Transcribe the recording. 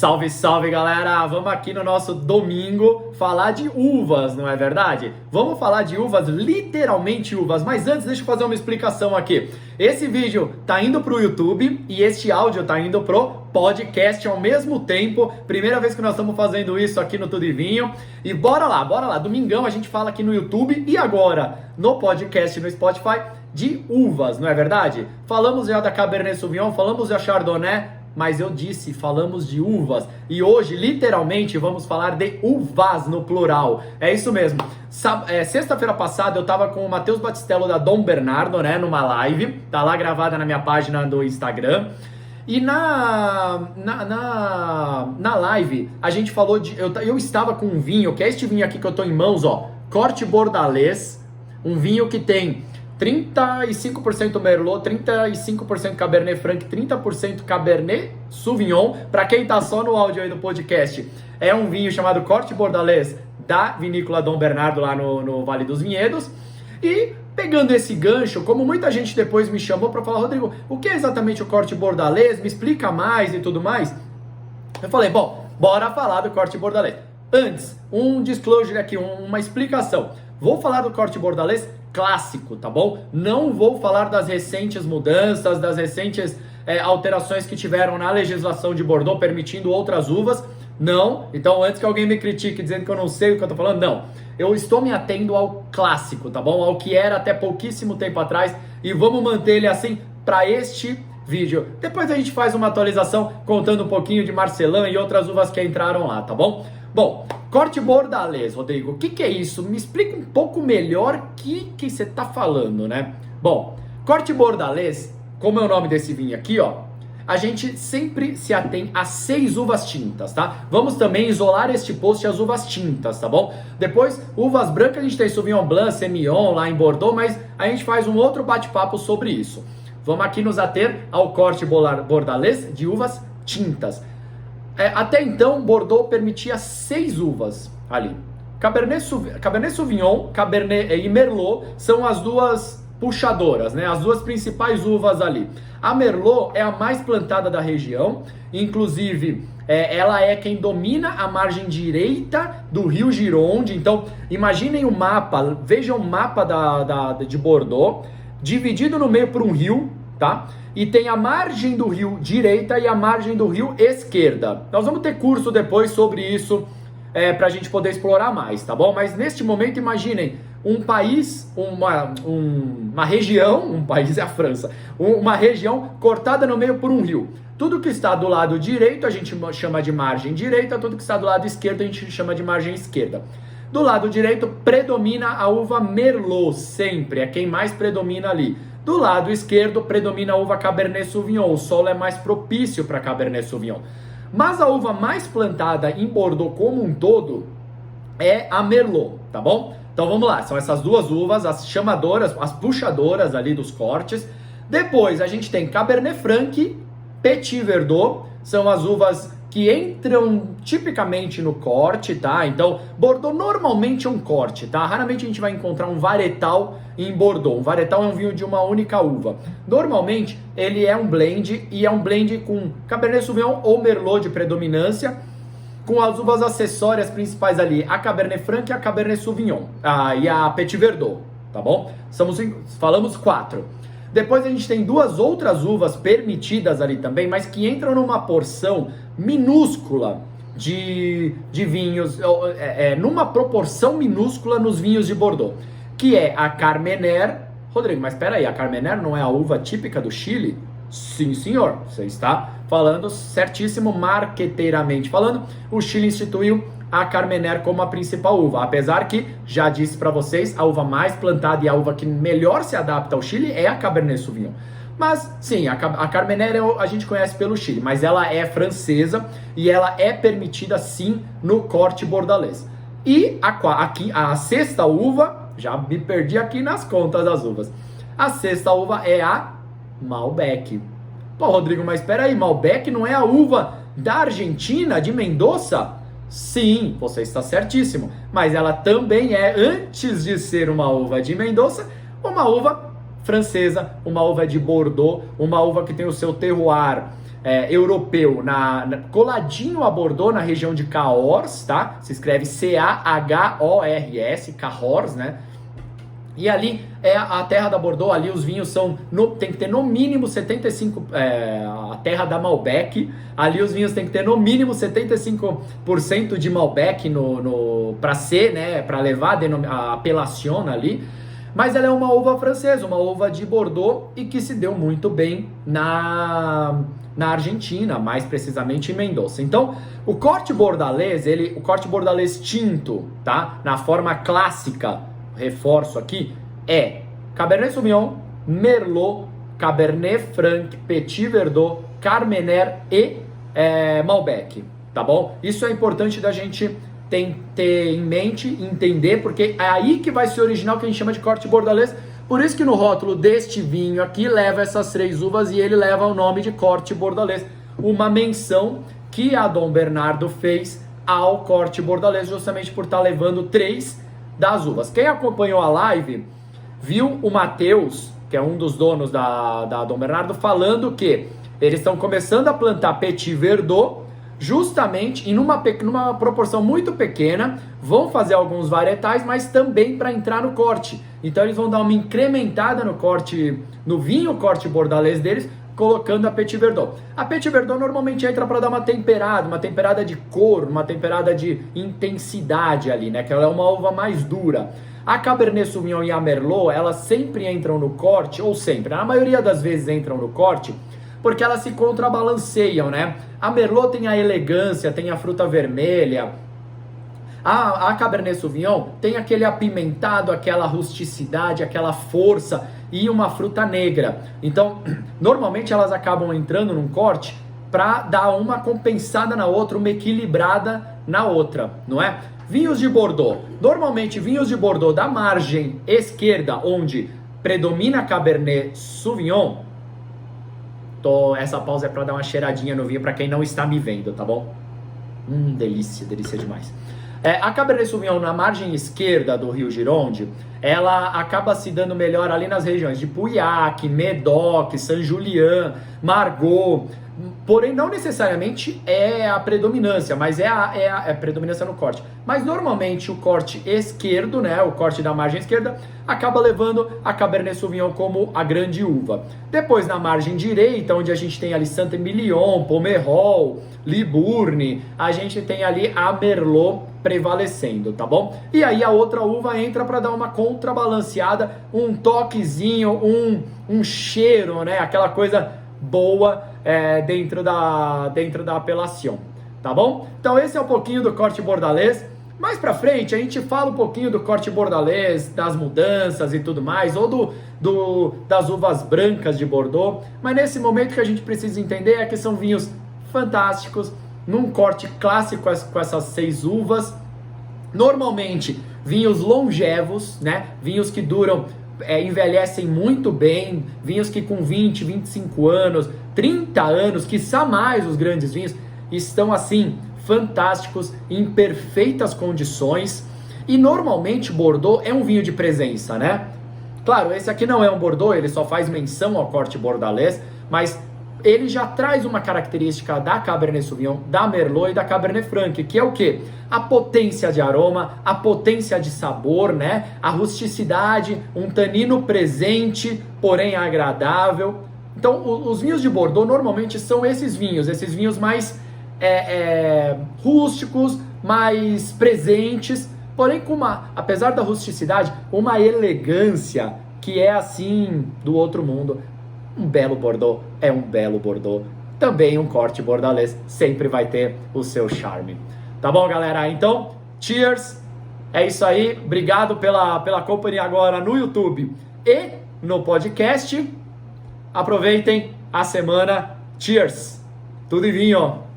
Salve, salve, galera! Vamos aqui no nosso domingo falar de uvas, não é verdade? Vamos falar de uvas, literalmente uvas, mas antes deixa eu fazer uma explicação aqui. Esse vídeo tá indo pro YouTube e este áudio tá indo pro podcast ao mesmo tempo. Primeira vez que nós estamos fazendo isso aqui no Tudo e Vinho. E bora lá. Domingão a gente fala aqui no YouTube e agora no podcast no Spotify de uvas, não é verdade? Falamos já da Cabernet Sauvignon, falamos da Chardonnay, mas eu disse, falamos de uvas. E hoje, literalmente, vamos falar de uvas no plural. É isso mesmo. Sexta-feira passada eu tava com o Matheus Batistello da Dom Bernardo, né, numa live. Tá lá gravada na minha página do Instagram. E na live, a gente falou de... Eu estava com um vinho, que é este vinho aqui que eu tô em mãos, ó. Corte Bordalês. Um vinho que tem 35% Merlot, 35% Cabernet Franc, 30% Cabernet Sauvignon. Para quem tá só no áudio aí do podcast, é um vinho chamado Corte Bordalês da vinícola Dom Bernardo lá no Vale dos Vinhedos. E pegando esse gancho, como muita gente depois me chamou para falar, Rodrigo, o que é exatamente o Corte Bordalês? Me explica mais e tudo mais. Eu falei, bom, bora falar do Corte Bordalês. Antes, um disclosure aqui, uma explicação. Vou falar do Corte Bordalês clássico, tá bom? Não vou falar das recentes mudanças, das recentes alterações que tiveram na legislação de Bordeaux, permitindo outras uvas. Não. Então, antes que alguém me critique dizendo que eu não sei o que eu tô falando, não. Eu estou me atendo ao clássico, tá bom? Ao que era até pouquíssimo tempo atrás e vamos manter ele assim para este vídeo. Depois a gente faz uma atualização contando um pouquinho de Marcelin e outras uvas que entraram lá, tá bom? Bom, Corte Bordalês, Rodrigo, o que é isso? Me explica um pouco melhor o que você tá falando, né? Bom, Corte Bordalês, como é o nome desse vinho aqui, ó, a gente sempre se atém a 6 uvas tintas, tá? Vamos também isolar este post as uvas tintas, tá bom? Depois, uvas brancas, a gente tem Sauvignon Blanc, Semillon lá em Bordeaux, mas a gente faz um outro bate-papo sobre isso. Vamos aqui nos ater ao Corte Bordalês de uvas tintas. Até então, Bordeaux permitia 6 uvas ali. Cabernet Sauvignon, Cabernet e Merlot são as duas puxadoras, né? As duas principais uvas ali. A Merlot é a mais plantada da região, inclusive ela é quem domina a margem direita do rio Gironde. Então, imaginem o mapa, vejam o mapa de Bordeaux, dividido no meio por um rio, tá? E tem a margem do rio direita e a margem do rio esquerda. Nós vamos ter curso depois sobre isso, pra gente poder explorar mais, tá bom? Mas neste momento, imaginem um país, uma região, um país é a França, uma região cortada no meio por um rio. Tudo que está do lado direito a gente chama de margem direita, tudo que está do lado esquerdo a gente chama de margem esquerda. Do lado direito predomina a uva Merlot, sempre, é quem mais predomina ali. Do lado esquerdo predomina a uva Cabernet Sauvignon, o solo é mais propício para Cabernet Sauvignon. Mas a uva mais plantada em Bordeaux como um todo é a Merlot, tá bom? Então vamos lá, são essas duas uvas, as chamadoras, as puxadoras ali dos cortes. Depois a gente tem Cabernet Franc, Petit Verdot, são as uvas que entram tipicamente no corte, tá? Então, Bordeaux normalmente é um corte, tá? Raramente a gente vai encontrar um varietal em Bordeaux. Um varietal é um vinho de uma única uva. Normalmente, ele é um blend, e é um blend com Cabernet Sauvignon ou Merlot de predominância, com as uvas acessórias principais ali, a Cabernet Franc e a Cabernet Sauvignon, e a Petit Verdot, tá bom? Falamos 4. Depois a gente tem 2 outras uvas permitidas ali também, mas que entram numa porção minúscula de vinhos, numa proporção minúscula nos vinhos de Bordeaux, que é a Carmenère. Rodrigo, mas espera aí, a Carmenère não é a uva típica do Chile? Sim, senhor, você está falando certíssimo, marqueteiramente falando. O Chile instituiu a Carmenère como a principal uva, apesar que, já disse para vocês, a uva mais plantada e a uva que melhor se adapta ao Chile é a Cabernet Sauvignon. Mas, sim, a Carmenère a gente conhece pelo Chile, mas ela é francesa e ela é permitida, sim, no Corte Bordalês. E a sexta uva, já me perdi aqui nas contas das uvas, a sexta uva é a Malbec. Pô, Rodrigo, mas espera aí, Malbec não é a uva da Argentina, de Mendoza? Sim, você está certíssimo, mas ela também é, antes de ser uma uva de Mendoza, uma uva francesa, uma uva de Bordeaux, uma uva que tem o seu terroir europeu, coladinho a Bordeaux, na região de Cahors, tá? Se escreve C-A-H-O-R-S, Cahors, né? E ali é a terra da Bordeaux, ali os vinhos tem que ter no mínimo 75%, a terra da Malbec, ali os vinhos tem que ter no mínimo 75% de Malbec para ser, né, para levar a appellation ali. Mas ela é uma uva francesa, uma uva de Bordeaux e que se deu muito bem na Argentina, mais precisamente em Mendoza. Então, o corte bordalês, o corte bordalês tinto, tá? Na forma clássica, reforço aqui, é Cabernet Sauvignon, Merlot, Cabernet Franc, Petit Verdot, Carmener e Malbec, tá bom? Isso é importante da gente ter em mente, entender, porque é aí que vai se originar o que a gente chama de corte bordalês. Por isso que no rótulo deste vinho aqui leva essas 3 uvas e ele leva o nome de corte bordalês. Uma menção que a Dom Bernardo fez ao corte bordalês, justamente por estar levando 3 das uvas. Quem acompanhou a live viu o Matheus, que é um dos donos da Dom Bernardo, falando que eles estão começando a plantar Petit Verdot, justamente em numa proporção muito pequena, vão fazer alguns varietais, mas também para entrar no corte. Então eles vão dar uma incrementada no vinho corte bordalês deles, colocando a Petit Verdot. A Petit Verdot normalmente entra para dar uma temperada de cor, uma temperada de intensidade ali, né? Que ela é uma uva mais dura. A Cabernet Sauvignon e a Merlot, elas sempre entram no corte, ou sempre, na maioria das vezes entram no corte, porque elas se contrabalanceiam, né? A Merlot tem a elegância, tem a fruta vermelha. A Cabernet Sauvignon tem aquele apimentado, aquela rusticidade, aquela força e uma fruta negra. Então, normalmente elas acabam entrando num corte para dar uma compensada na outra, uma equilibrada na outra, não é? Vinhos de Bordeaux. Normalmente, vinhos de Bordeaux da margem esquerda, onde predomina Cabernet Sauvignon. Essa pausa é para dar uma cheiradinha no vinho para quem não está me vendo, tá bom? Delícia, delícia demais. A Cabernet Sauvignon na margem esquerda do Rio Gironde, ela acaba se dando melhor ali nas regiões de Pauillac, Médoc, Saint-Julien, Margaux. Porém, não necessariamente é a predominância, mas é a predominância no corte. Mas normalmente o corte esquerdo, né, o corte da margem esquerda, acaba levando a Cabernet Sauvignon como a grande uva. Depois, na margem direita, onde a gente tem ali Saint-Emilion, Pomerol, Libourne, a gente tem ali a Merlot prevalecendo, tá bom? E aí a outra uva entra para dar uma contrabalanceada, um toquezinho, um cheiro, né, aquela coisa boa dentro da apelação, tá bom? Então esse é um pouquinho do corte bordalês. Mais pra frente a gente fala um pouquinho do corte bordalês, das mudanças e tudo mais, ou das uvas brancas de Bordeaux, mas nesse momento o que a gente precisa entender é que são vinhos fantásticos, num corte clássico com essas 6 uvas, normalmente vinhos longevos, né? Vinhos que duram, envelhecem muito bem, vinhos que com 20, 25 anos, 30 anos, quiçá mais os grandes vinhos, estão assim, fantásticos, em perfeitas condições, e normalmente Bordeaux é um vinho de presença, né? Claro, esse aqui não é um Bordeaux, ele só faz menção ao corte bordalês, mas ele já traz uma característica da Cabernet Sauvignon, da Merlot e da Cabernet Franc, que é o quê? A potência de aroma, a potência de sabor, né? A rusticidade, um tanino presente, porém agradável. Então, os vinhos de Bordeaux normalmente são esses vinhos mais rústicos, mais presentes, porém com apesar da rusticidade, uma elegância que é assim do outro mundo. Um belo Bordeaux é um belo Bordeaux. Também um corte bordalês sempre vai ter o seu charme. Tá bom, galera? Então, cheers! É isso aí. Obrigado pela companhia agora no YouTube e no podcast. Aproveitem a semana. Cheers! Tudo em vinho!